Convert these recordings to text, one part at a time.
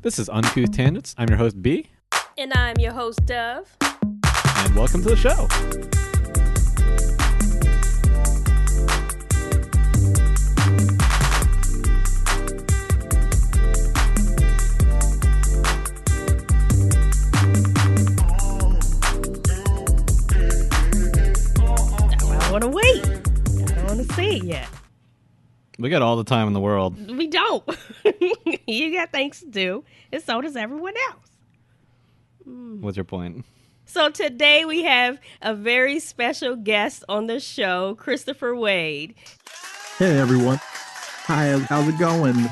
This is Uncouth Tangents. I'm your host, B. And I'm your host, Dove. And welcome to the show. I want to wait. I don't want to say it yet. We got all the time in the world. We don't. You got things to do, and so does everyone else. What's your point? So today we have a very special guest on the show, Christopher Wade. Hey everyone. Hi, how's it going?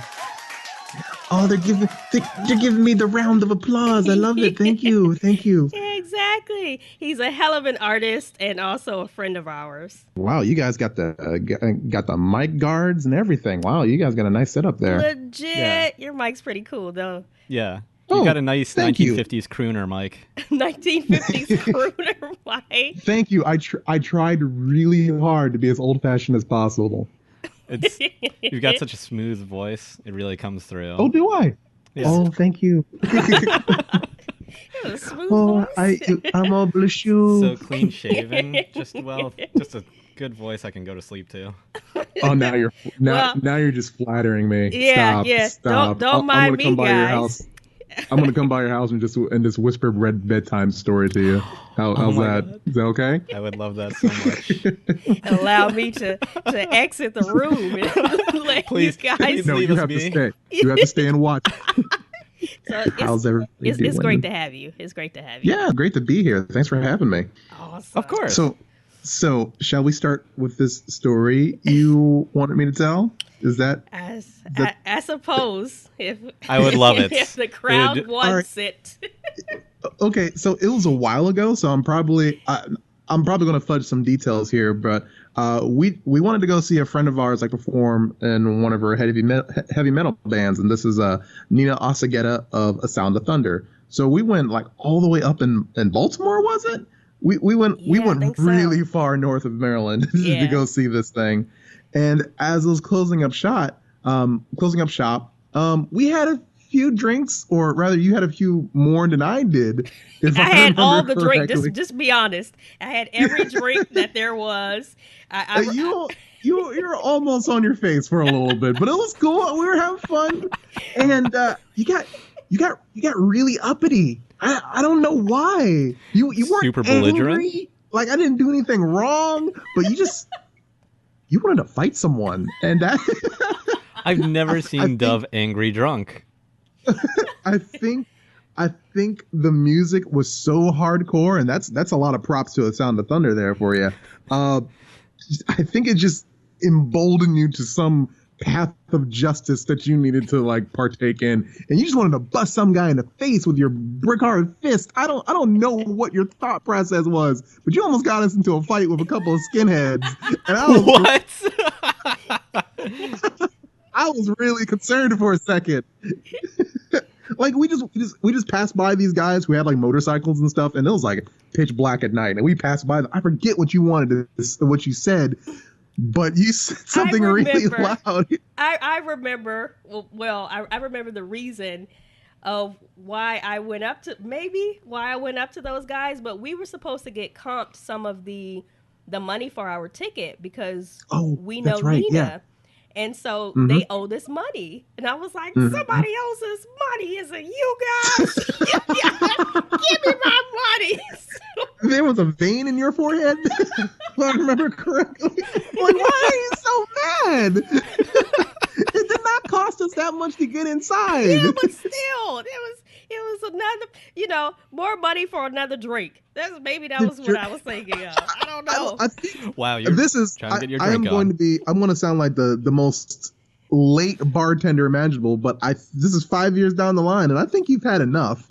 Oh, they're giving me the round of applause. I love it. Thank you. Thank you. Yeah, exactly. He's a hell of an artist and also a friend of ours. Wow, you guys got the mic guards and everything. Wow, you guys got a nice setup there. Legit. Yeah. Your mic's pretty cool, though. Yeah. You got a nice 1950s crooner mic. 1950s crooner mic. Thank you. I tried really hard to be as old-fashioned as possible. You've got such a smooth voice. It really comes through. Oh, do I? Yeah. Oh, thank you. A smooth voice. I'm all bless you. So clean shaven. Just a good voice I can go to sleep to. Oh, now you're just flattering me. Yeah, Stop. Don't mind me, guys. I'm gonna come by your house and just whisper bedtime story to you. How's that? God. Is that okay? I would love that so much. Allow me to exit the room and let Please, you guys. No, leave you us have be. to stay. You have to stay and watch. So How's everybody it's doing? great to have you. It's great to have you. Yeah, great to be here. Thanks for having me. Awesome. Of course. So shall we start with this story you wanted me to tell? Is that I suppose if I would love it. if the crowd wants it. okay? So it was a while ago, so I'm probably going to fudge some details here, but we wanted to go see a friend of ours perform in one of her heavy metal bands, and this is Nina Osageta of A Sound of Thunder. So we went all the way up in Baltimore, was it? We went really far north of Maryland to go see this thing. And as it was closing up shop, we had a few drinks, or rather, you had a few more than I did. I had all the drinks. Just be honest. I had every drink that there was. You're almost on your face for a little bit, but it was cool. We were having fun, and you got really uppity. I don't know why. You weren't super belligerent. Angry. I didn't do anything wrong, but you wanted to fight someone, and that I've never seen Dove angry drunk. I think the music was so hardcore, and that's a lot of props to A Sound of Thunder there for you. I think it just emboldened you to some path of justice that you needed to partake in, and you just wanted to bust some guy in the face with your brick hard fist. I don't know what your thought process was, but you almost got us into a fight with a couple of skinheads. And I was really concerned for a second. We just passed by these guys who had motorcycles and stuff, and it was pitch black at night, and we passed by them. I forget what you said. But you said something really loud. I remember. Well, I remember the reason of why I went up to those guys. But we were supposed to get comped some of the money for our ticket because we know right, Nina. yeah. And so they owed us money. And I was like, somebody owes us money. Is it you guys? Give me my money. There was a vein in your forehead, if I remember correctly. Why are you so mad? It did not cost us that much to get inside. Yeah, but still, it was another, more money for another drink. That was what I was thinking of. I don't know. Wow, trying to get your drink on. I'm going to sound like the most late bartender imaginable, but this is 5 years down the line, and I think you've had enough.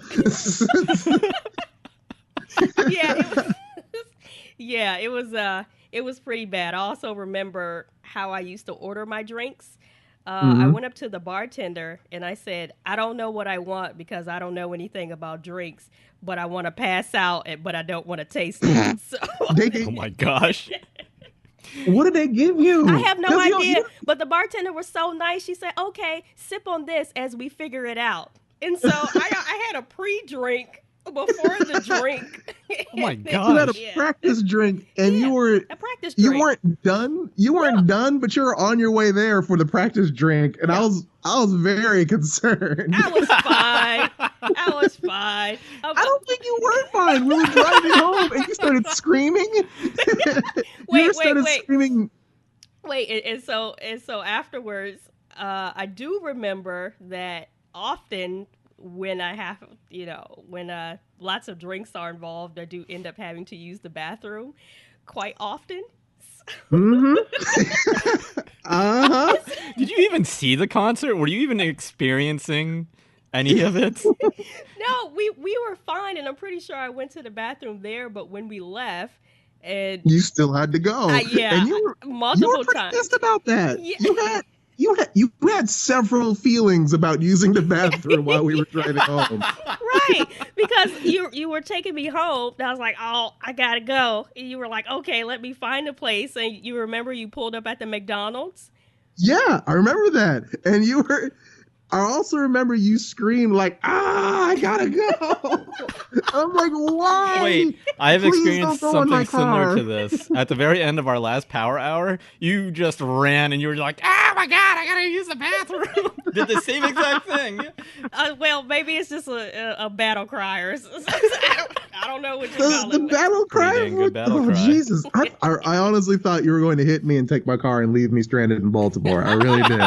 It was pretty bad. I also remember how I used to order my drinks. I went up to the bartender and I said, I don't know what I want because I don't know anything about drinks, but I want to pass out, but I don't want to taste it. So, oh my gosh. What did they give you? I have no idea. But the bartender was so nice. She said, okay, sip on this as we figure it out. And so I had a pre-drink before the drink. Oh my You gosh. had a practice drink, and Yeah, you were a practice you drink. weren't done. You weren't done, but you were on your way there for the practice drink, and Yeah. I was very concerned. I was fine. I was fine. I don't think you were fine. We were driving home, and you started screaming. Wait, started wait. screaming. Wait, and so afterwards, I do remember that often when I have, when lots of drinks are involved, I do end up having to use the bathroom quite often. Mm-hmm. Uh-huh. Did you even see the concert? Were you even experiencing any of it? No, we were fine, and I'm pretty sure I went to the bathroom there. But when we left, and You still had to go. yeah, And you were multiple pretty times. pissed about that. Yeah. You had several feelings about using the bathroom while we were driving home. Right, because you were taking me home, and I was like, oh, I gotta go, and you were like, okay, let me find a place, and you remember you pulled up at the McDonald's. Yeah, I remember that. And I also remember you screamed like, I gotta go. I'm like, why? Wait, I've Please experienced don't go in my something similar car. to this. At the very end of our last power hour, you just ran and you were like, oh my god, I gotta use the bathroom. Did the same exact thing. Well, maybe it's just a battle cry or I don't know what you call The it. battle cry? Pretty dang good battle cry. Jesus. I honestly thought you were going to hit me and take my car and leave me stranded in Baltimore. I really did.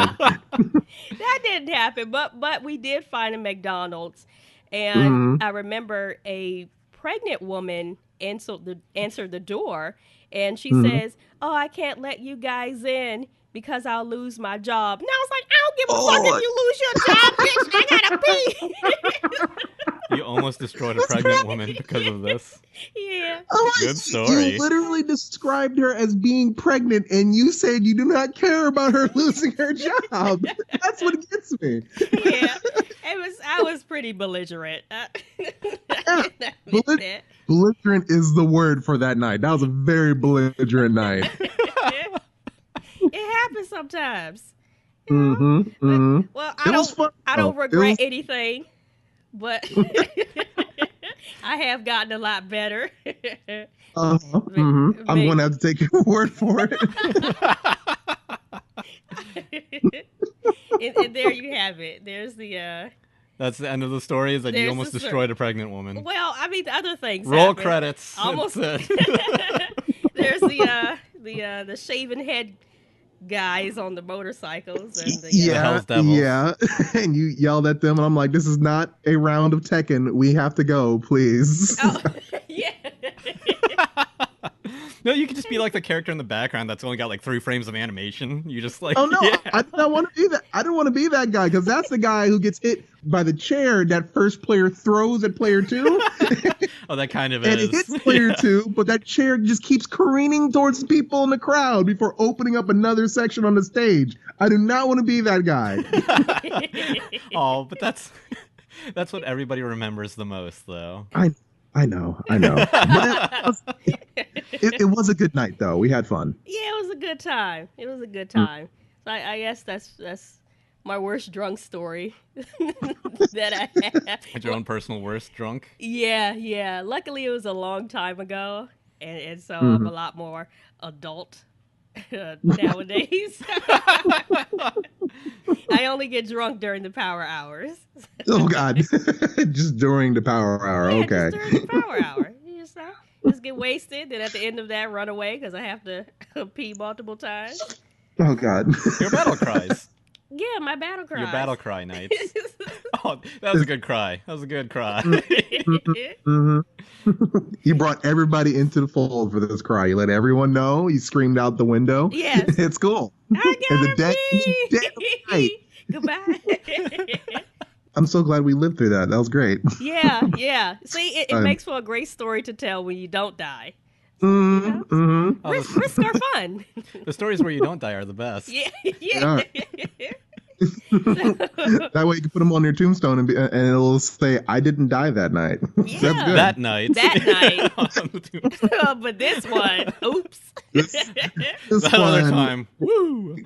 That didn't happen, but we did find a McDonald's, and I remember a pregnant woman answered the door, and she says, "Oh, I can't let you guys in because I'll lose my job." And I was like, "I don't give a fuck if you lose your job, bitch. I gotta pee." You almost destroyed a pregnant woman because of this. Yeah. Good story. You literally described her as being pregnant, and you said you do not care about her losing her job. That's what gets me. Yeah, I was pretty belligerent. Belligerent is the word for that night. That was a very belligerent night. It happens sometimes. Well, I don't regret anything, but I have gotten a lot better. I'm going to have to take your word for it. And there you have it. There's the. That's the end of the story. Is that you almost destroyed a pregnant woman? Well, I mean, the other things. Roll happen. credits. Almost. That's it. There's the shaven head guys on the motorcycles and the Hell's Devils. Yeah, and you yelled at them, and I'm like, "This is not a round of Tekken. We have to go, please." Oh, yeah. No, you could just be like the character in the background that's only got like 3 frames of animation. You just like, Oh no, yeah. I did not want to be that. I didn't want to be that guy because that's the guy who gets hit by the chair that first player throws at player 2. Oh, that kind of And is. it hits player 2, but that chair just keeps careening towards the people in the crowd before opening up another section on the stage. I do not want to be that guy. Oh, but that's what everybody remembers the most, though. I know. But it was a good night, though. We had fun. Yeah, it was a good time. So I guess that's my worst drunk story that I have. At your own personal worst drunk? Yeah. Luckily, it was a long time ago, and so I'm a lot more adult nowadays. I only get drunk during the power hours. Oh, God. Just during the power hour. Yeah, Okay. just during the power hour. You just get wasted, then at the end of that, run away because I have to pee multiple times. Oh, God. Your battle cries. Yeah, my battle cry. Your battle cry nights. Oh, that was a good cry. You brought everybody into the fold for this cry. You let everyone know. You screamed out the window. Yes. It's cool. I And gotta the night. Goodbye. I'm so glad we lived through that. That was great. Yeah. See, it makes for a great story to tell when you don't die. Risks are fun. The stories where you don't die are the best. Yeah. That way you can put them on your tombstone and it'll say, "I didn't die that night." Yeah. That's good. That night. But this one, oops. This That other one. time. Woo!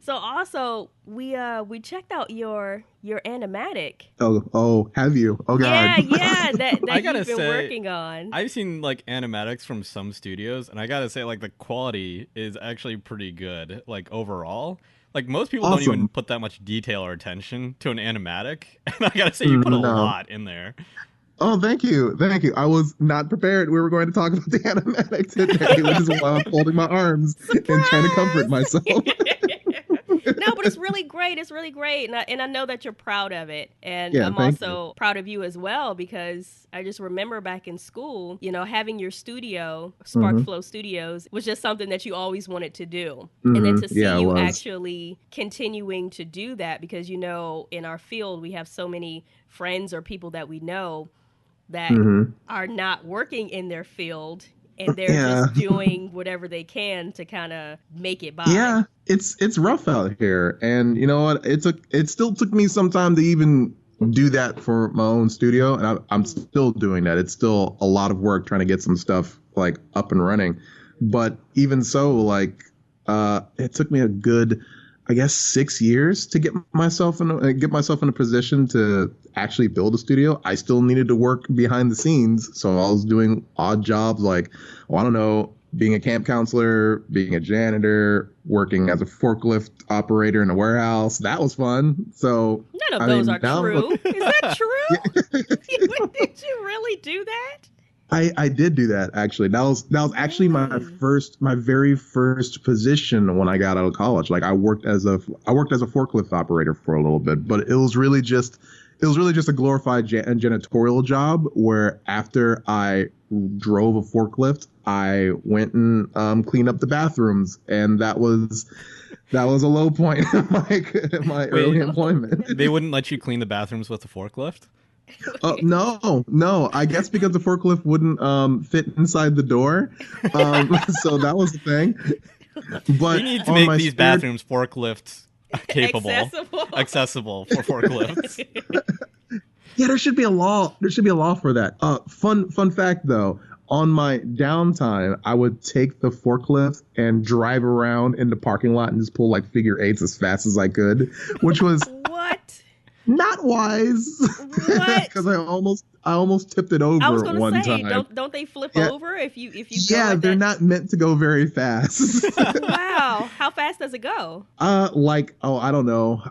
So also we checked out your animatic. Oh, have you? Oh God. Yeah, that I gotta you've been say, working on. I've seen like animatics from some studios, and I gotta say, like the quality is actually pretty good. Like overall, like most people don't even Awesome. put that much detail or attention to an animatic, and I gotta say, you put a No. lot in there. Oh, thank you. I was not prepared. We were going to talk about the animatic today, which is why I'm folding my arms and trying to comfort myself. No, but it's really great. It's really great. And I know that you're proud of it. And Yeah, I'm thank also proud of you as well, because I just remember back in school, having your studio, SparkFlow Studios, was just something that you always wanted to do. And then to see Yeah, it you was. actually continuing to do that, because, in our field, we have so many friends or people that we know that are not working in their field, and they're Yeah. just doing whatever they can to kind of make it by. Yeah, it's rough out here, and you know what? It still took me some time to even do that for my own studio, and I'm still doing that. It's still a lot of work trying to get some stuff like up and running, but even so, like it took me a good, I guess, 6 years to get myself in a position to actually build a studio. I still needed to work behind the scenes, so I was doing odd jobs like, I don't know, being a camp counselor, being a janitor, working as a forklift operator in a warehouse. That was fun. So none of those are true. Is that true? Did you really do that? I did do that actually. That was actually my very first position when I got out of college. Like I worked as a forklift operator for a little bit, but it was really just a glorified janitorial job where after I drove a forklift, I went and cleaned up the bathrooms, and that was a low point in my early employment. They wouldn't let you clean the bathrooms with a forklift? No. I guess because the forklift wouldn't fit inside the door, so that was the thing. But you need to make these bathrooms forklift capable, accessible for forklifts. Yeah, there should be a law. There should be a law for that. Fun fact though. On my downtime, I would take the forklift and drive around in the parking lot and just pull like figure eights as fast as I could, which was what? Not wise. What? Because I almost tipped it over I was gonna one say, time. don't they flip Yeah. over if you go Yeah, like they're that? not meant to go very fast. Wow, how fast does it go? I don't know.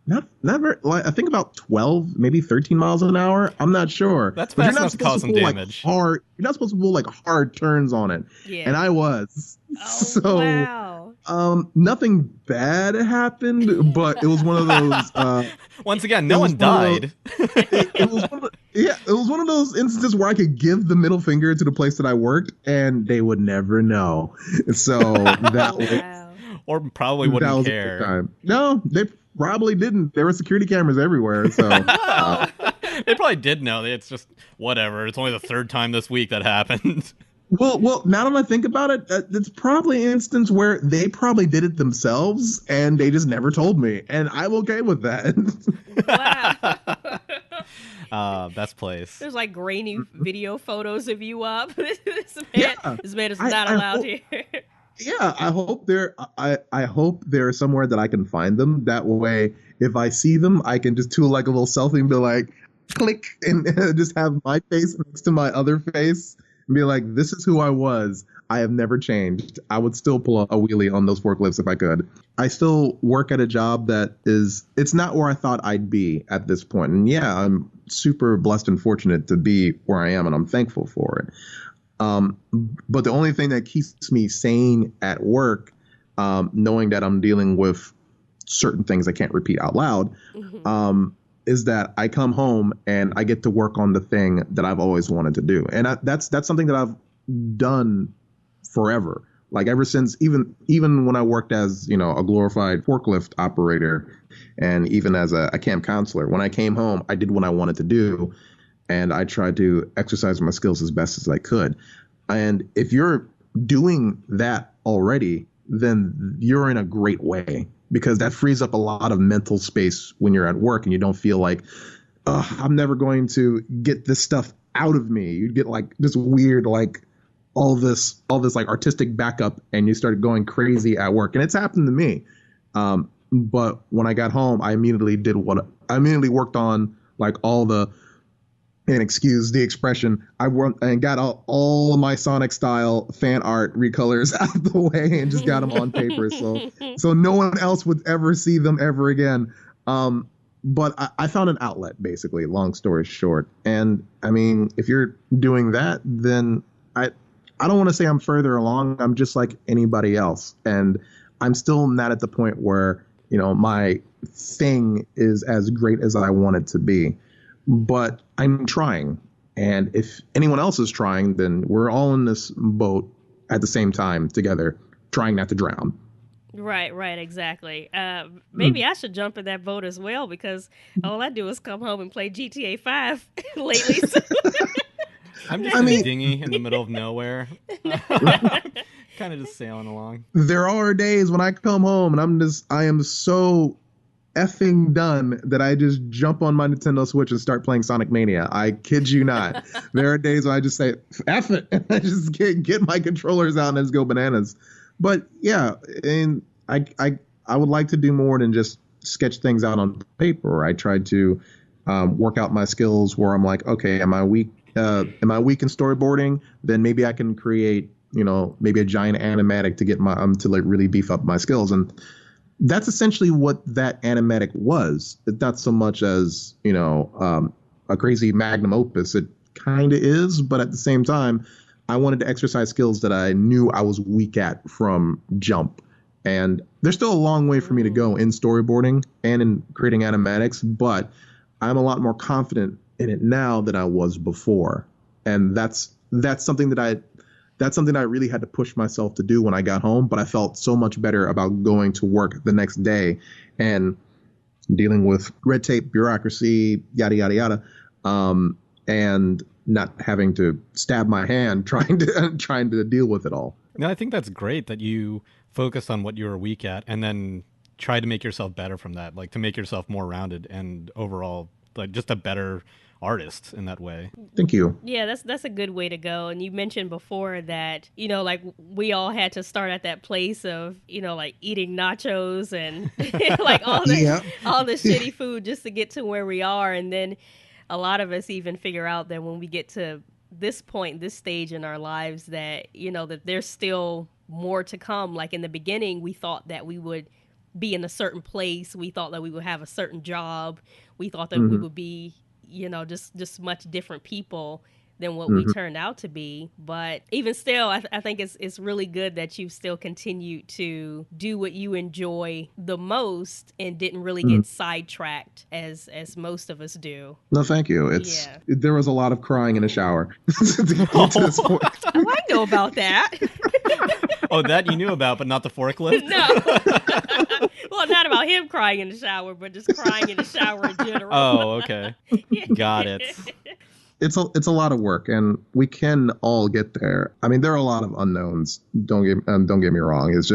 Not very, like, I think about 12, maybe 13 miles an hour. I'm not sure. That's But fast enough to cause some pull, damage. you're not supposed to pull like hard turns on it. Yeah. And I was. Oh, So wow. nothing bad happened, but it was one of those Once again, no it was one died. it was one of those instances where I could give the middle finger to the place that I worked and they would never know. So that was Wow. Or probably that wouldn't was a good care. time. No, they probably didn't. There were security cameras everywhere. So They probably did know. It's just whatever. It's only the third time this week that happened. well, now that I think about it, it's probably an instance where they probably did it themselves and they just never told me, and I'm okay with that. Wow. Best place. There's like grainy video photos of you up. This Yeah. man is I not allowed hope- here. Yeah, I hope I hope they're somewhere that I can find them. That way, if I see them, I can just do like a little selfie and be like, click, and just have my face next to my other face and be like, this is who I was. I have never changed. I would still pull a wheelie on those forklifts if I could. I still work at a job that it's not where I thought I'd be at this point. And yeah, I'm super blessed and fortunate to be where I am, and I'm thankful for it. But the only thing that keeps me sane at work, knowing that I'm dealing with certain things I can't repeat out loud, is that I come home and I get to work on the thing that I've always wanted to do. And that's something that I've done forever. Like ever since, even when I worked as, a glorified forklift operator and even as a camp counselor, when I came home, I did what I wanted to do. And I tried to exercise my skills as best as I could. And if you're doing that already, then you're in a great way because that frees up a lot of mental space when you're at work and you don't feel like, I'm never going to get this stuff out of me. You get like this weird, like all this like artistic backup, and you start going crazy at work. And it's happened to me. But when I got home, I immediately worked on like all the, and excuse the expression, I worked and got all of my Sonic style fan art recolors out of the way and just got them on paper. So no one else would ever see them ever again. But I found an outlet, basically, long story short. And I mean, if you're doing that, then I don't want to say I'm further along. I'm just like anybody else. And I'm still not at the point where, you know, my thing is as great as I want it to be. But I'm trying. And if anyone else is trying, then we're all in this boat at the same time together, trying not to drown. Right, exactly. Maybe I should jump in that boat as well, because all I do is come home and play GTA 5 lately. So. I'm just in a dinghy in the middle of nowhere. Kind of just sailing along. There are days when I come home and I am so effing done that I just jump on my Nintendo Switch and start playing Sonic Mania. I kid you not. There are days when I just say, F it, and I just get my controllers out and just go bananas. But yeah, and I would like to do more than just sketch things out on paper. I tried to work out my skills where I'm like, okay, am I weak in storyboarding? Then maybe I can create, you know, maybe a giant animatic to get my to like really beef up my skills. And that's essentially what that animatic was. It's not so much as, you know, a crazy magnum opus. It kind of is, but at the same time, I wanted to exercise skills that I knew I was weak at from jump. And there's still a long way for me to go in storyboarding and in creating animatics, but I'm a lot more confident in it now than I was before. And that's something that I really had to push myself to do when I got home, but I felt so much better about going to work the next day and dealing with red tape, bureaucracy, yada, yada, yada. And not having to stab my hand trying to deal with it all. No, I think that's great that you focused on what you were weak at and then try to make yourself better from that, like to make yourself more rounded and overall like just a better artist in that way. Thank you. Yeah, that's a good way to go. And you mentioned before that, you know, like we all had to start at that place of, you know, like eating nachos and like all the shitty food just to get to where we are. And then a lot of us even figure out that when we get to this point, this stage in our lives, that, you know, that there's still more to come. Like in the beginning, we thought that we would be in a certain place. We thought that we would have a certain job. We thought that we would be, you know, just much different people than what we turned out to be. But even still, I think it's really good that you still continue to do what you enjoy the most and didn't really get sidetracked as most of us do. No, thank you. There was a lot of crying in the shower to get to this point. Oh, I know about that. Oh, that you knew about, but not the forklift? No. Well, not about him crying in the shower, but just crying in the shower in general. Oh, okay. Got it. It's a lot of work, and we can all get there. I mean, there are a lot of unknowns. Don't get me wrong. It's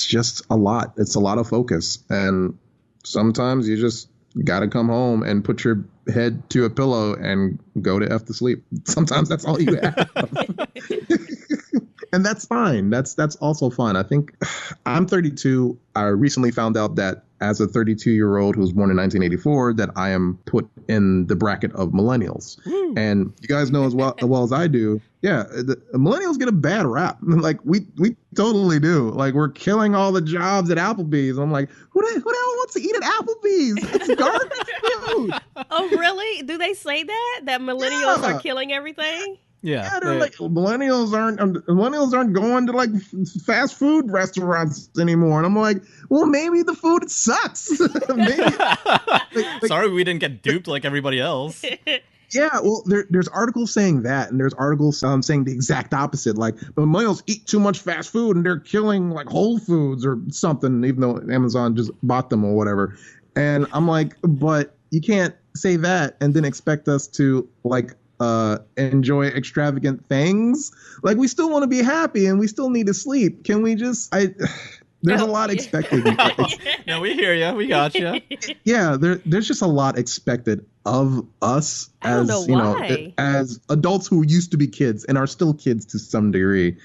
just a lot. It's a lot of focus, and sometimes you just got to come home and put your head to a pillow and go to F to sleep. Sometimes that's all you have. And that's fine. That's also fine. I think I'm 32. I recently found out that as a 32-year-old who was born in 1984, that I am put in the bracket of millennials. And you guys know as well as I do, yeah, the millennials get a bad rap. Like we totally do. Like we're killing all the jobs at Applebee's. I'm like, who the hell wants to eat at Applebee's? It's garbage food. Oh, really? Do they say that millennials are killing everything? Yeah, they're like millennials aren't going to like fast food restaurants anymore, and I'm like, well, maybe the food sucks. Maybe, sorry, we didn't get duped like everybody else. Yeah, well, there's articles saying that, and there's articles saying the exact opposite. Like millennials eat too much fast food, and they're killing like Whole Foods or something, even though Amazon just bought them or whatever. And I'm like, but you can't say that and then expect us to like enjoy extravagant things. Like we still want to be happy and we still need to sleep. Can we just there's a Oh, lot yeah. expected. No, we hear you. We got you. Yeah, there's just a lot expected of us I don't know as, you know, why. as adults who used to be kids and are still kids to some degree.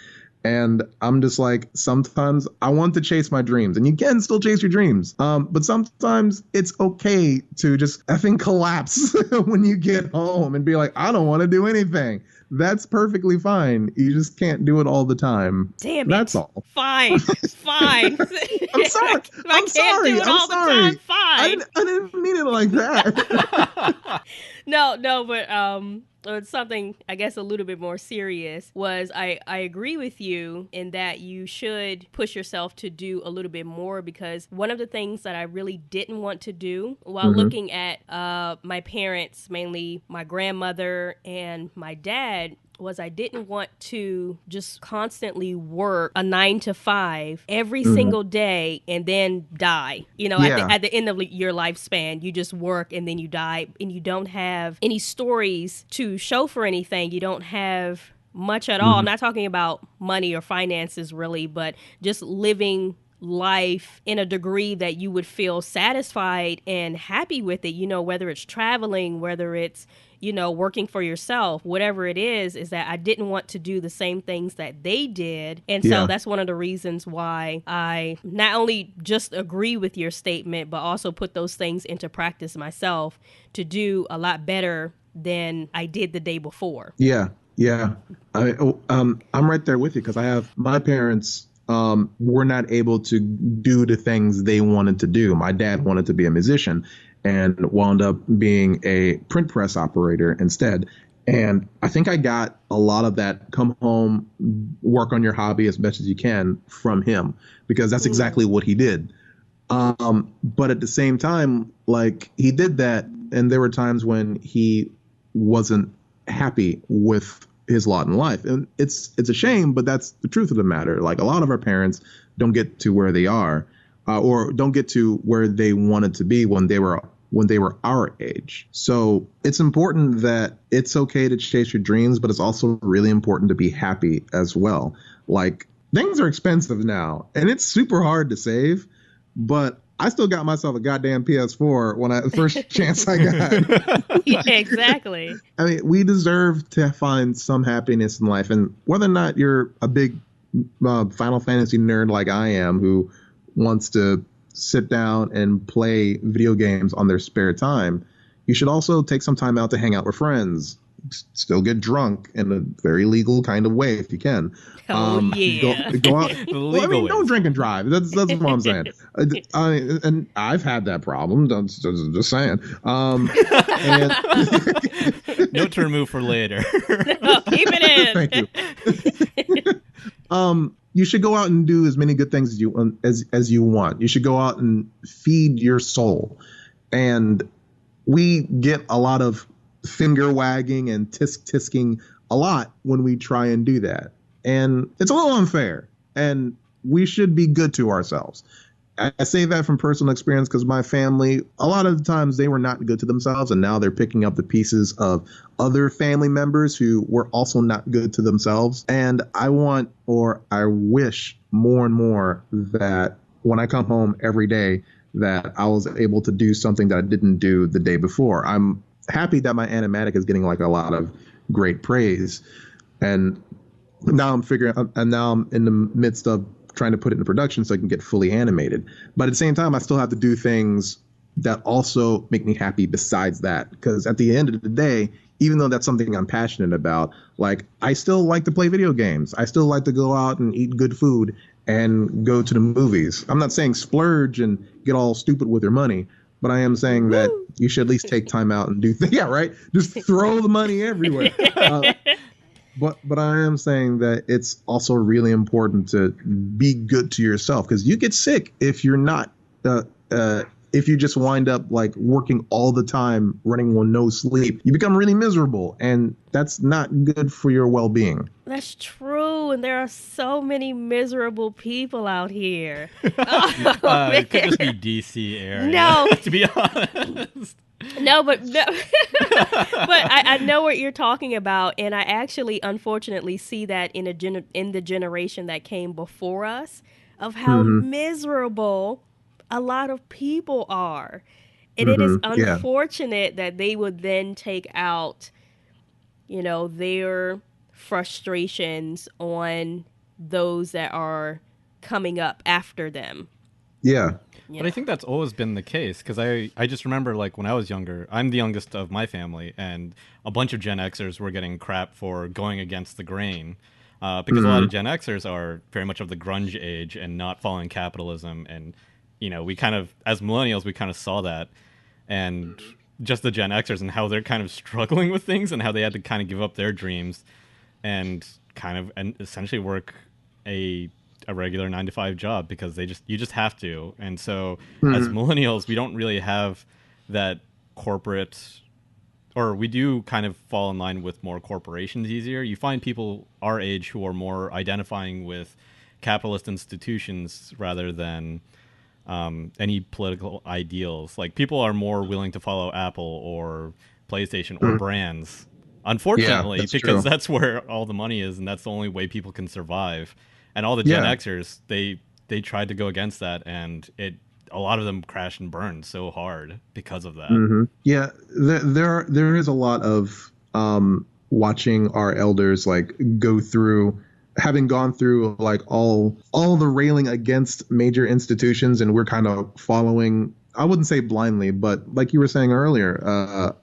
And I'm just like, sometimes I want to chase my dreams, and you can still chase your dreams. But sometimes it's okay to just effing collapse when you get home and be like, I don't want to do anything. That's perfectly fine. You just can't do it all the time. Damn That's it. all. Fine. Fine. I'm sorry. If I I'm can't do sorry. it I'm all the time, sorry. fine. I didn't mean it like that. No, but it's something I guess a little bit more serious was I agree with you in that you should push yourself to do a little bit more, because one of the things that I really didn't want to do while looking at my parents, mainly my grandmother and my dad, was I didn't want to just constantly work a 9 to 5 every single day and then die. You know, Yeah. at the end of your lifespan, you just work and then you die, and you don't have any stories to show for anything. You don't have much at all. I'm not talking about money or finances really, but just living life in a degree that you would feel satisfied and happy with it, you know, whether it's traveling, whether it's, you know, working for yourself, whatever it is that I didn't want to do the same things that they did. And so Yeah. that's one of the reasons why I not only just agree with your statement, but also put those things into practice myself to do a lot better than I did the day before. Yeah, yeah. I'm right there with you because I have my parents were not able to do the things they wanted to do. My dad wanted to be a musician and wound up being a print press operator instead. And I think I got a lot of that come home, work on your hobby as best as you can from him, because that's exactly what he did. But at the same time, like he did that, and there were times when he wasn't happy with his lot in life, and it's a shame, but that's the truth of the matter. Like a lot of our parents don't get to where they are, or don't get to where they wanted to be when they were our age. So it's important that it's okay to chase your dreams, but it's also really important to be happy as well. Like things are expensive now, and it's super hard to save, but I still got myself a goddamn PS4 when the first chance I got. Yeah, exactly. I mean, we deserve to find some happiness in life, and whether or not you're a big Final Fantasy nerd like I am, who wants to sit down and play video games on their spare time, you should also take some time out to hang out with friends. Still get drunk in a very legal kind of way if you can. Oh, yeah. Go out. The Well, I legal mean, ways. don't drink and drive. That's what I'm saying. And I've had that problem. Just saying. And Note to remove for later. No, keep it in. thank you. You should go out and do as many good things as you want. You should go out and feed your soul. And we get a lot of finger wagging and tisking a lot when we try and do that. And it's a little unfair. And we should be good to ourselves. I say that from personal experience because my family, a lot of the times they were not good to themselves, and now they're picking up the pieces of other family members who were also not good to themselves. And I wish more and more that when I come home every day, that I was able to do something that I didn't do the day before. I'm happy that my animatic is getting like a lot of great praise. And now I'm in the midst of trying to put it into production so I can get fully animated. But at the same time, I still have to do things that also make me happy besides that. Because at the end of the day, even though that's something I'm passionate about, like I still like to play video games. I still like to go out and eat good food and go to the movies. I'm not saying splurge and get all stupid with your money, but I am saying that you should at least take time out and do things. Yeah, right? Just throw the money everywhere. But I am saying that it's also really important to be good to yourself, because you get sick if you're not if you just wind up like working all the time, running on no sleep. You become really miserable, and that's not good for your well-being. That's true, and there are so many miserable people out here. Oh, It could just be DC area. No. To be honest. No, but I know what you're talking about, and I actually, unfortunately, see that in the generation that came before us. of how miserable a lot of people are. And it is Yeah. unfortunate that they would then take out, their frustrations on those that are coming up after them. Yeah. But I think that's always been the case because I just remember like when I was younger, I'm the youngest of my family, and a bunch of Gen Xers were getting crap for going against the grain because a lot of Gen Xers are very much of the grunge age and not following capitalism. And, we kind of, as millennials, we kind of saw that. And just the Gen Xers and how they're kind of struggling with things and how they had to kind of give up their dreams and kind of and essentially work a regular 9 to 5 job because you just have to. And so as millennials, we don't really have that corporate, or we do kind of fall in line with more corporations easier. You find people our age who are more identifying with capitalist institutions rather than any political ideals. Like people are more willing to follow Apple or PlayStation or brands, unfortunately, that's because true. that's where all the money is and that's the only way people can survive. And all the Gen Yeah. Xers, they tried to go against that, and a lot of them crashed and burned so hard because of that. Yeah, there is a lot of watching our elders like go through, having gone through like all the railing against major institutions, and we're kind of following. I wouldn't say blindly, but like you were saying earlier, I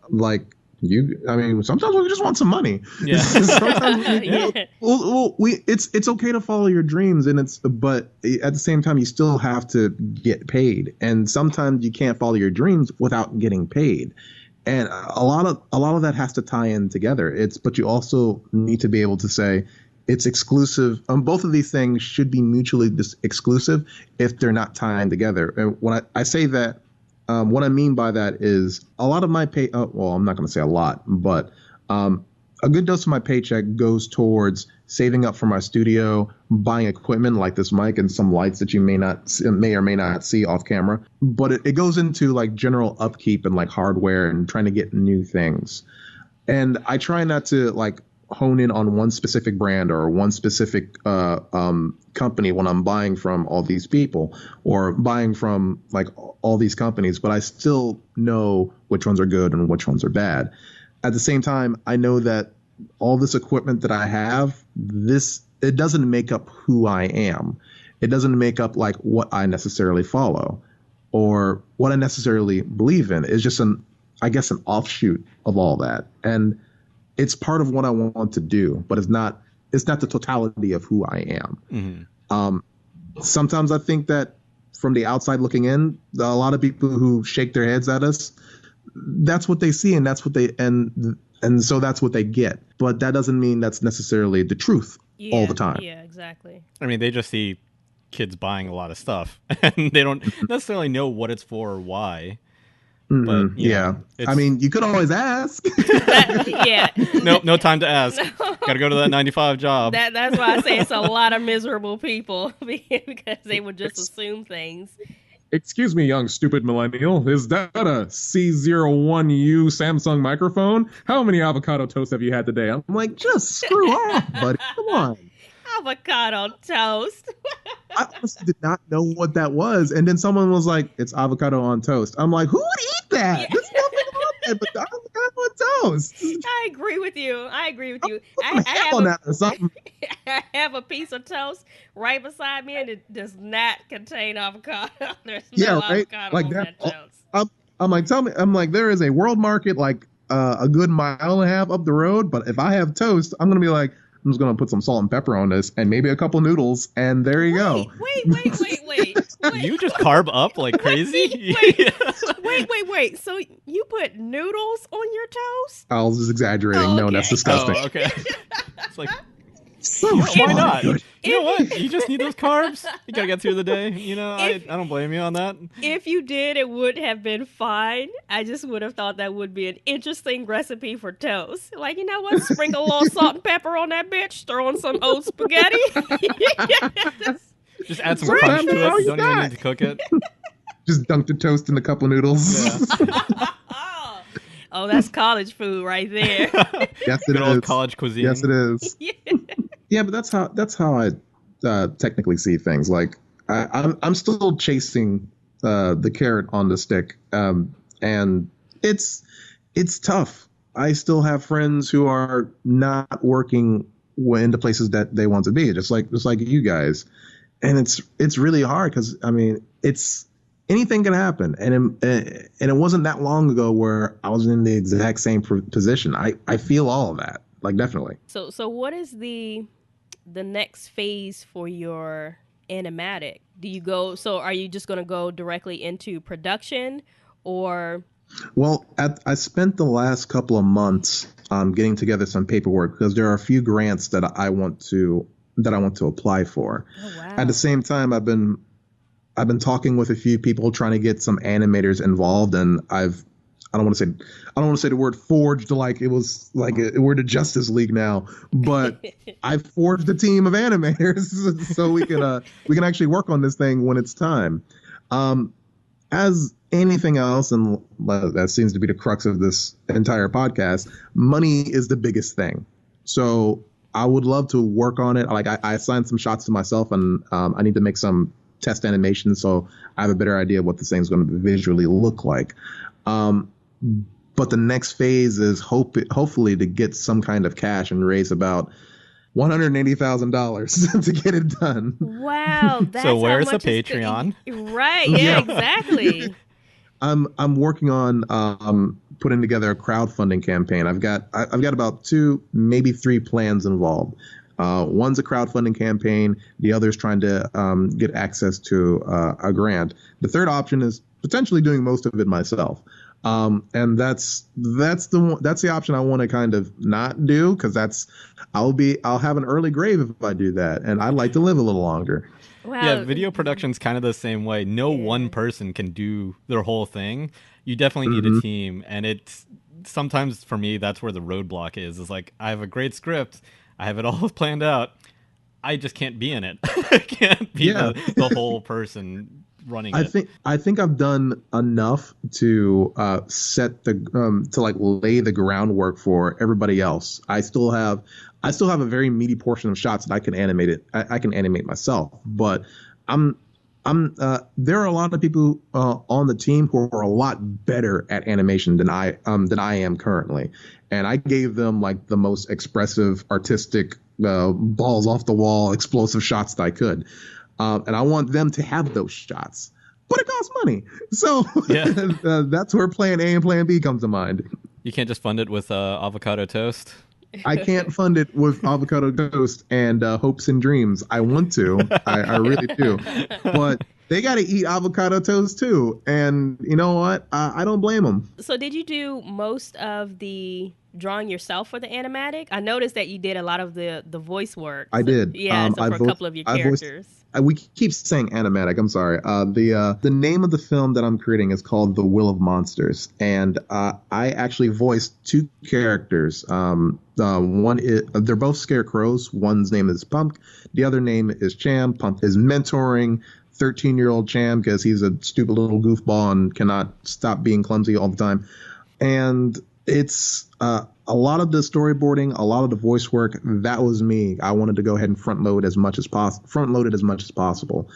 mean, sometimes we just want some money. Yeah. Sometimes Yeah. it's okay to follow your dreams, but at the same time, you still have to get paid, and sometimes you can't follow your dreams without getting paid. And a lot of that has to tie in together. But you also need to be able to say it's exclusive. Both of these things should be mutually exclusive if they're not tying together. And when I say that, what I mean by that is a lot of my pay. Well, I'm not going to say a lot, but a good dose of my paycheck goes towards saving up for my studio, buying equipment like this mic and some lights that you may or may not see off camera. But it goes into like general upkeep and like hardware and trying to get new things. And I try not to like hone in on one specific brand or one specific company when I'm buying from all these people or buying from like all these companies, but I still know which ones are good and which ones are bad. At the same time, I know that all this equipment that I have, it doesn't make up who I am. It doesn't make up like what I necessarily follow or what I necessarily believe in. It's just an offshoot of all that. And it's part of what I want to do, but it's not the totality of who I am. Sometimes I think that from the outside looking in, a lot of people who shake their heads at us, that's what they see and that's what and so that's what they get. But that doesn't mean that's necessarily the truth all the time. Yeah, exactly. I mean, they just see kids buying a lot of stuff and they don't necessarily know what it's for or why. But yeah, I mean, you could always ask. Yeah. No time to ask. Got to go to that 9 to 5 job. That's why I say it's a lot of miserable people because they would just assume things. Excuse me, young stupid millennial. Is that a C01U Samsung microphone? How many avocado toasts have you had today? I'm like, just screw off, buddy. Come on. Avocado toast. I honestly did not know what that was. And then someone was like, it's avocado on toast. I'm like, who would eat that? Yeah. There's nothing on there but the avocado on toast. I agree with you. Put some ham on that or something. I have a piece of toast right beside me, and it does not contain avocado. There's no avocado Like on that toast. I'm like, there is a world market like a good mile and a half up the road. But if I have toast, I'm going to be like, I'm just going to put some salt and pepper on this and maybe a couple noodles. And there you go. Wait. You just carb up like crazy? Wait. So you put noodles on your toast? I was just exaggerating. Oh, No, okay. that's disgusting. Oh, okay. It's like, So why not? good. You know what? You just need those carbs. You gotta get through the day. I don't blame you on that. If you did, it would have been fine. I just would have thought that would be an interesting recipe for toast. Like, you know what? Sprinkle a little salt and pepper on that bitch. Throw in some old spaghetti. Just add some Right, crunch to that's all it. you Don't even got. need to cook it. Just dunk the toast in a couple noodles. Yeah. Oh, that's college food right there. Yes, it Good old is. college cuisine. Yes, it is. Yeah. Yeah, but that's how I technically see things. Like I'm still chasing the carrot on the stick, and it's it's tough. I still have friends who are not working in the places that they want to be, just like you guys, and it's really hard because I mean it's anything can happen, and it wasn't that long ago where I was in the exact same position. I feel all of that, like definitely. So what is the next phase for your animatic? Do you go, so are you just going to go directly into production, or Well, I spent the last couple of months getting together some paperwork because there are a few grants that I want to apply for. oh At the wow. same time, I've been talking with a few people trying to get some animators involved, and I don't want to say the word forged like it was like we're the Justice League now, but I forged a team of animators so we can actually work on this thing when it's time. Um, as anything else, and that seems to be the crux of this entire podcast, money is the biggest thing. So I would love to work on it. Like I assigned some shots to myself, and I need to make some test animations so I have a better idea of what this thing's going to visually look like. Um, but the next phase is hopefully to get some kind of cash and raise about $180,000 to get it done. Wow, So that's how where's the much it's Patreon? right. Yeah, Yeah. exactly. I'm working on putting together a crowdfunding campaign. I've got about two, maybe three plans involved. One's a crowdfunding campaign. The other is trying to get access to a grant. The third option is potentially doing most of it myself. And that's the option I want to kind of not do because I'll have an early grave if I do that, and I'd like to live a little longer. Yeah, Wow. video production's kind of the same way. No Yeah. one person can do their whole thing. You definitely need a Hmm. team, and it's sometimes for me that's where the roadblock is. Is like I have a great script, I have it all planned out. I just can't be in it. I can't be Yeah, the whole person running it. I think I've done enough to set the to like lay the groundwork for everybody else. I still have a very meaty portion of shots that I can I can animate myself, but I'm there are a lot of people on the team who are a lot better at animation than I am currently, and I gave them like the most expressive, artistic, balls off the wall, explosive shots that I could. And I want them to have those shots, but it costs money. So Yeah, that's where Plan A and Plan B comes to mind. you can't just fund it with avocado toast. I can't fund it with avocado toast and hopes and dreams. I want to, I really do, but they got to eat avocado toast too. And you know what? I don't blame them. So did you do most of the drawing yourself for the animatic? I noticed that you did a lot of the voice work. I did. Yeah, so for a couple of your I voiced characters. we keep saying animatic. I'm sorry. The name of the film that I'm creating is called The Will of Monsters, and I actually voiced two characters. They're both scarecrows. One's name is Pump. The other name is Cham. Pump is mentoring 13-year-old Cham because he's a stupid little goofball and cannot stop being clumsy all the time. And it's a lot of the storyboarding, a lot of the voice work. That was me. I wanted to go ahead and front load as much as possible.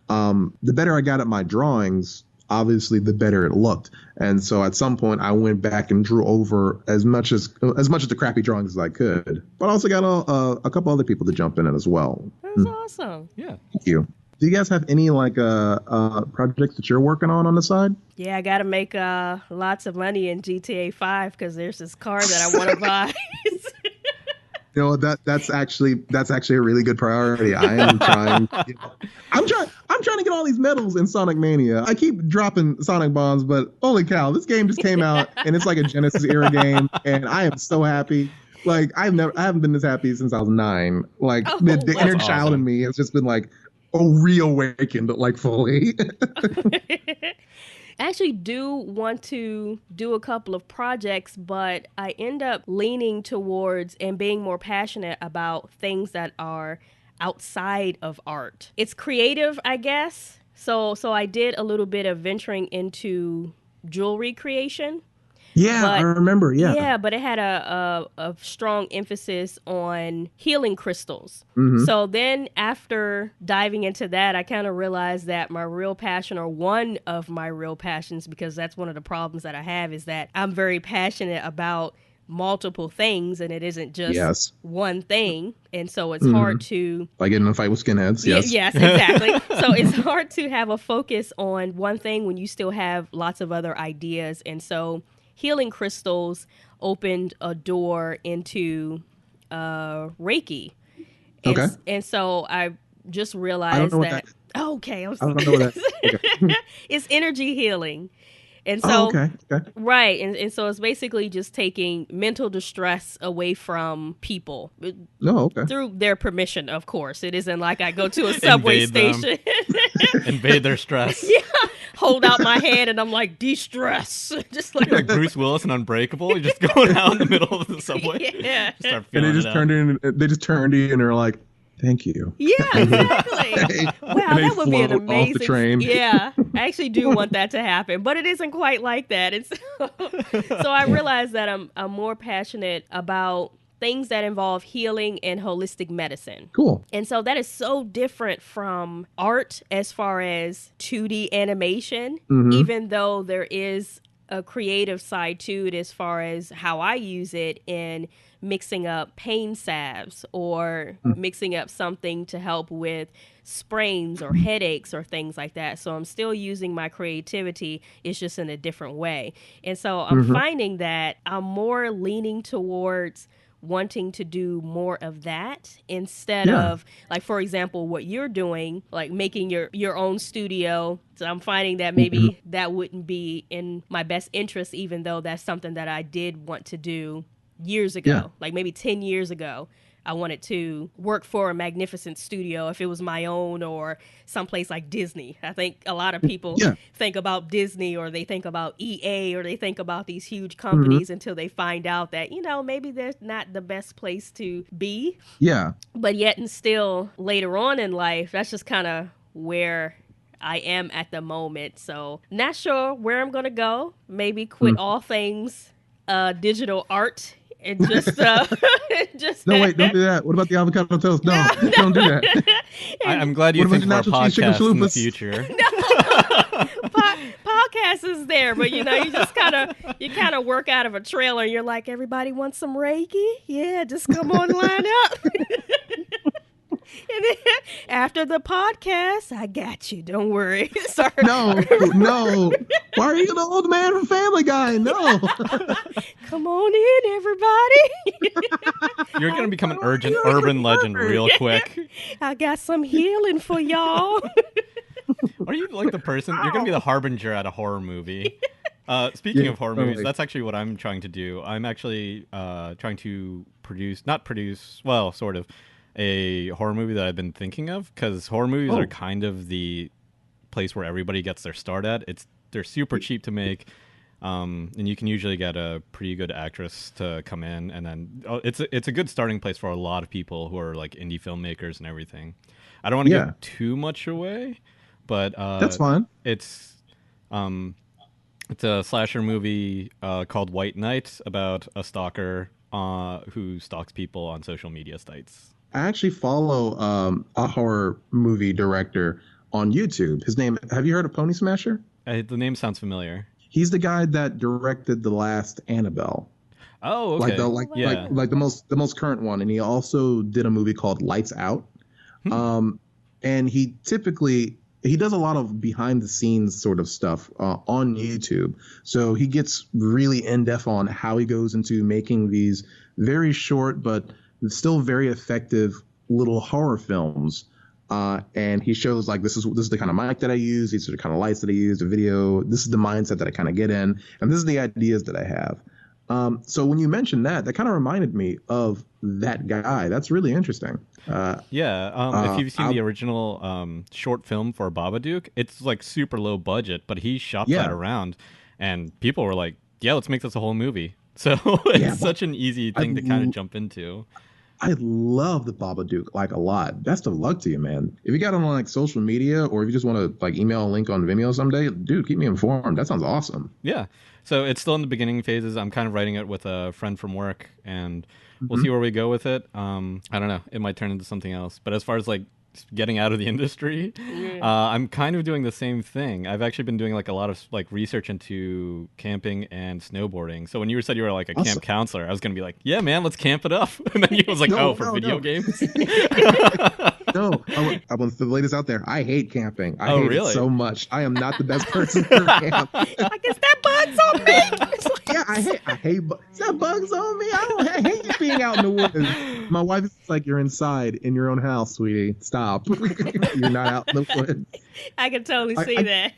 The better I got at my drawings, obviously, the better it looked. And so at some point, I went back and drew over as much as the crappy drawings as I could. But I also got a couple other people to jump in it as well. That's awesome. Yeah. Thank you. Do you guys have any like projects that you're working on the side? Yeah, I got to make lots of money in GTA 5 because there's this car that I want to buy. You know, that's actually a really good priority. I am trying. I'm trying to get all these medals in Sonic Mania. I keep dropping Sonic bombs, but holy cow, this game just came out and it's like a Genesis era game, and I am so happy. Like I haven't been this happy since I was 9. Like Oh, the inner that's child in awesome. me has just been like reawakened, like fully. I actually do want to do a couple of projects, but I end up leaning towards and being more passionate about things that are outside of art. It's creative, I guess. So I did a little bit of venturing into jewelry creation. Yeah, I But remember. Yeah. yeah, but it had a strong emphasis on healing crystals. Hmm. So then after diving into that, I kind of realized that my real passion, or one of my real passions, because that's one of the problems that I have, is that I'm very passionate about multiple things and it isn't just Yes. one thing. And so it's Hmm. hard to Like getting in a fight with skinheads. yeah, Yes. yes, exactly. So it's hard to have a focus on one thing when you still have lots of other ideas. And so healing crystals opened a door into Reiki. Okay. And so I just I don't know realized what that. that, okay, I don't know what that. Okay. it's energy healing. And Oh, so okay. Okay. right. And so it's basically just taking mental distress away from people No. Okay. through their permission, of course. It isn't like I go to a subway Invade them. station, Invade their stress. yeah, hold out my hand, and I'm like, de-stress. Just like, You're like Bruce Willis and Unbreakable. You're just going out in the middle of the subway. yeah. Just start And feeling they it just out. turned in. They just turned to you and they're like, "Thank you." Yeah, exactly. Hey. Wow, And they that would be an float off the amazing. train. Yeah, I actually do want that to happen, but it isn't quite like that. And so I realized that I'm more passionate about things that involve healing and holistic medicine. Cool. And so that is so different from art as far as 2D animation, Mhm. even though there is a creative side to it as far as how I use it in mixing up pain salves or mixing up something to help with sprains or headaches or things like that. So I'm still using my creativity, it's just in a different way. And so I'm finding that I'm more leaning towards wanting to do more of that instead Yeah. of, like, for example, what you're doing, like making your own studio. So I'm finding that maybe that wouldn't be in my best interest, even though that's something that I did want to do years ago. Yeah. Like maybe 10 years ago, I wanted to work for a magnificent studio if it was my own, or someplace like Disney. I think a lot of people Yeah. think about Disney, or they think about EA, or they think about these huge companies until they find out that, maybe they're not the best place to be. Yeah. But yet and still later on in life, that's just kind of where I am at the moment. So not sure where I'm going to go. Maybe quit all things digital art and just just No, wait, don't do that. What about the avocado toast? No, don't do that. I'm glad you What think of about our the nacho cheese chicken podcast in the chalupas? future. Podcast is there, but you just kind of work out of a trailer. You're like, everybody wants some Reiki? Yeah, just come on, line up. And then after the podcast, I got you. Don't worry. Sorry. No. Why are you the old man from Family Guy? No. Come on in, everybody. You're going to become an urban legend real quick. I got some healing for y'all. Are you like the person? You're going to be the harbinger at a horror movie. Speaking of horror movies, that's actually what I'm trying to do. I'm actually trying to sort of, a horror movie that I've been thinking of, because horror movies are kind of the place where everybody gets their start at. They're super cheap to make, and you can usually get a pretty good actress to come in, and then it's a good starting place for a lot of people who are like indie filmmakers and everything. I don't want to give too much away, but That's fine. It's a slasher movie called White Knight, about a stalker who stalks people on social media sites. I actually follow a horror movie director on YouTube. His name, have you heard of Pony Smasher? The name sounds familiar. He's the guy that directed the last Annabelle. Oh, okay. Like the most current one, and he also did a movie called Lights Out. And he does a lot of behind the scenes sort of stuff on YouTube. So he gets really in depth on how he goes into making these very short but still very effective little horror films. And he shows like this is the kind of mic that I use, these are the kind of lights that I use, the video, this is the mindset that I kind of get in, and this is the ideas that I have. So when you mentioned that kind of reminded me of that guy. That's really interesting. If you've seen the original short film for Babadook, it's like super low budget, but he shopped that around, and people were like, "Yeah, let's make this a whole movie." So it's such an easy thing to kind of jump into. I love the Babadook like a lot. Best of luck to you, man. If you got it on like social media or if you just want to like email a link on Vimeo someday, dude, keep me informed. That sounds awesome. Yeah. So it's still in the beginning phases. I'm kind of writing it with a friend from work, and we'll Hmm. see where we go with it. I don't know. It might turn into something else. But as far as like getting out of the industry, Yeah. I'm kind of doing the same thing. I've actually been doing like a lot of like research into camping and snowboarding. So when you said you were like a camp Awesome. counselor, I was gonna be like, yeah, man, let's camp it up. And then you was like, No, oh, for no, video no. games. No, I want the ladies out there. I hate camping. I Oh, hate it really? so much. I am not the best person for camp. I guess that bug's on me. It's like- Yeah, is that bugs on me? I hate being out in the woods. My wife is like, you're inside in your own house, sweetie. Stop. You're not out in the woods. I can totally I- see I- that.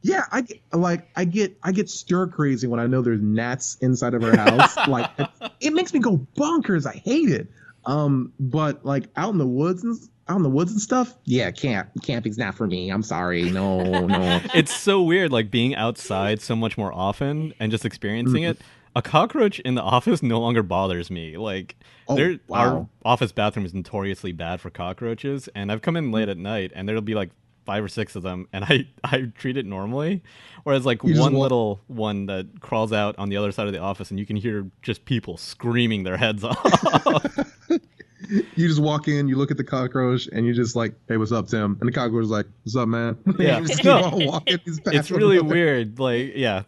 Yeah, I get stir crazy when I know there's gnats inside of her house. Like it makes me go bonkers. I hate it. But like out in the woods and stuff, yeah, camping's not for me. I'm sorry. No, no. It's so weird, like being outside so much more often and just experiencing it. A cockroach in the office no longer bothers me. Like, Oh, our wow. office bathroom is notoriously bad for cockroaches, and I've come in late at night, and there'll be like 5 or 6 of them, and I treat it normally. Whereas like You just one walk- little one that crawls out on the other side of the office, and you can hear just people screaming their heads off. You just walk in, you look at the cockroach, and you just like, "Hey, what's up, Tim?" And the cockroach is like, "What's up, man?" Yeah. You just keep No. on walking. He's It's passing really another- weird. Like, yeah,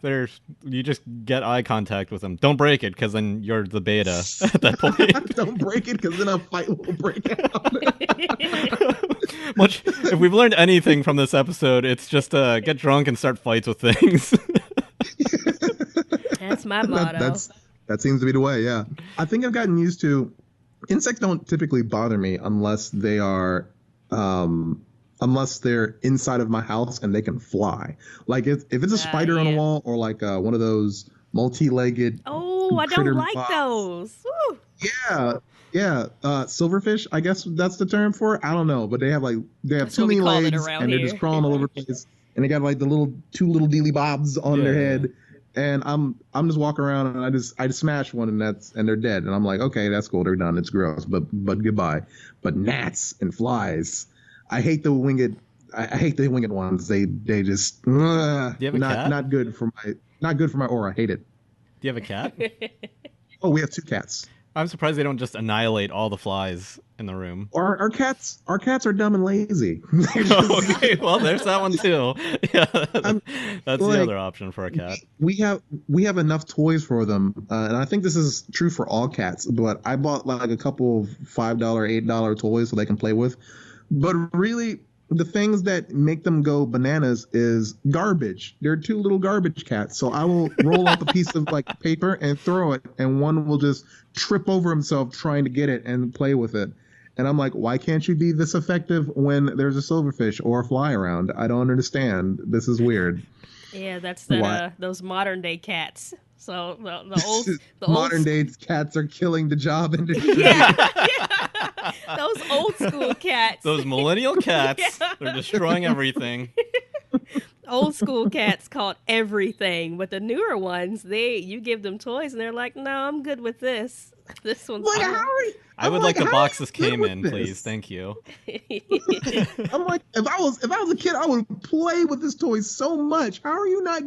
you just get eye contact with them. Don't break it, because then you're the beta at that point. Don't break it, because then a fight will break out. Much. If we've learned anything from this episode, it's just get drunk and start fights with things. That's my motto. That seems to be the way. Yeah, I think I've gotten used to. Insects don't typically bother me unless they are, unless they're inside of my house and they can fly. Like if it's a spider on a yeah. wall or like one of those multi-legged. Oh, I critter don't like box. those. Woo. Yeah, yeah. Silverfish, I guess that's the term for it. I don't know, but they have That's too what we many call it legs around and they're here. just crawling all over the place. And they got like the two little dealy bobs on their Yeah. head. And I'm just walking around and I just smash one and they're dead. And I'm like, okay, that's cool. They're done. It's gross, but goodbye. But gnats and flies, I hate the winged. I hate the winged ones. They just Do you have a cat? not good for my aura. I hate it. Do you have a cat? Oh, we have 2 cats. I'm surprised they don't just annihilate all the flies in the room. Our cats are dumb and lazy. They're just- Okay, well, there's that one too. Yeah, I'm- that's like- the other option for a cat. we have enough toys for them, and I think this is true for all cats. But I bought like a couple of $5, $8 toys so they can play with. But really, the things that make them go bananas is garbage. They're 2 little garbage cats. So I will roll up a piece of like paper and throw it, and one will just trip over himself trying to get it and play with it. And I'm like, why can't you be this effective when there's a silverfish or a fly around? I don't understand. This is weird. Yeah, that's What? those modern day cats. So the Modern day cats are killing the job industry. yeah, those old school cats. Those millennial cats, Yeah. they're destroying everything. Old school cats caught everything, but the newer ones, you give them toys and they're like, "No, I'm good with this. This one's Like, fine." how are you? I I'm would like the how box are this you good came with in, this? please. Thank you. I'm like, if I was a kid, I would play with this toy so much. How are you not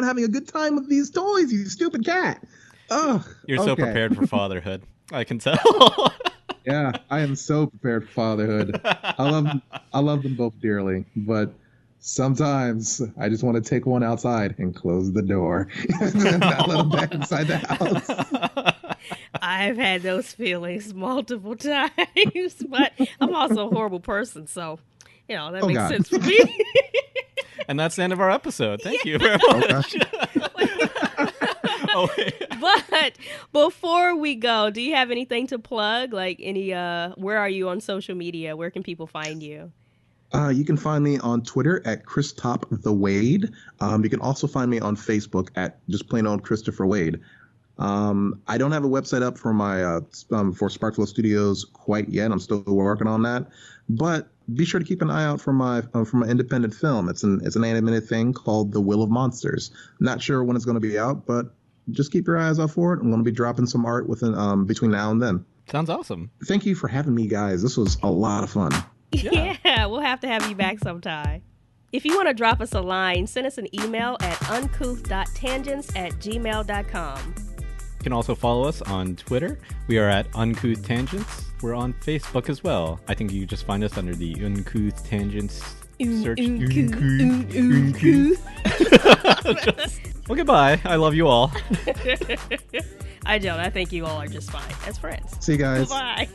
having a good time with these toys, you stupid cat? Ugh. You're so okay. prepared for fatherhood. I can tell. Yeah, I am so prepared for fatherhood. I love them both dearly, but sometimes I just want to take one outside and close the door and not let them back inside the house. I've had those feelings multiple times, but I'm also a horrible person, so that Oh, makes God. sense for me. And that's the end of our episode. Thank you very much. Oh, wait. But before we go, do you have anything to plug? Like where are you on social media? Where can people find you? You can find me on Twitter at ChrisTopTheWade. You can also find me on Facebook at just plain old Christopher Wade. I don't have a website up for my for Sparkflow Studios quite yet. I'm still working on that, but be sure to keep an eye out for my independent film. It's an animated thing called The Will of Monsters. Not sure when it's going to be out, but just keep your eyes out for it. I'm going to be dropping some art within between now and then. Sounds awesome. Thank you for having me, guys. This was a lot of fun. Yeah, we'll have to have you back sometime. If you want to drop us a line, send us an email at uncouth.tangents@gmail.com. You can also follow us on Twitter. We are at Uncouth Tangents. We're on Facebook as well. I think you can just find us under the Uncouth Tangents search. Uncouth. Well, goodbye. I love you all. I don't. I think you all are just fine as friends. See you guys. Bye.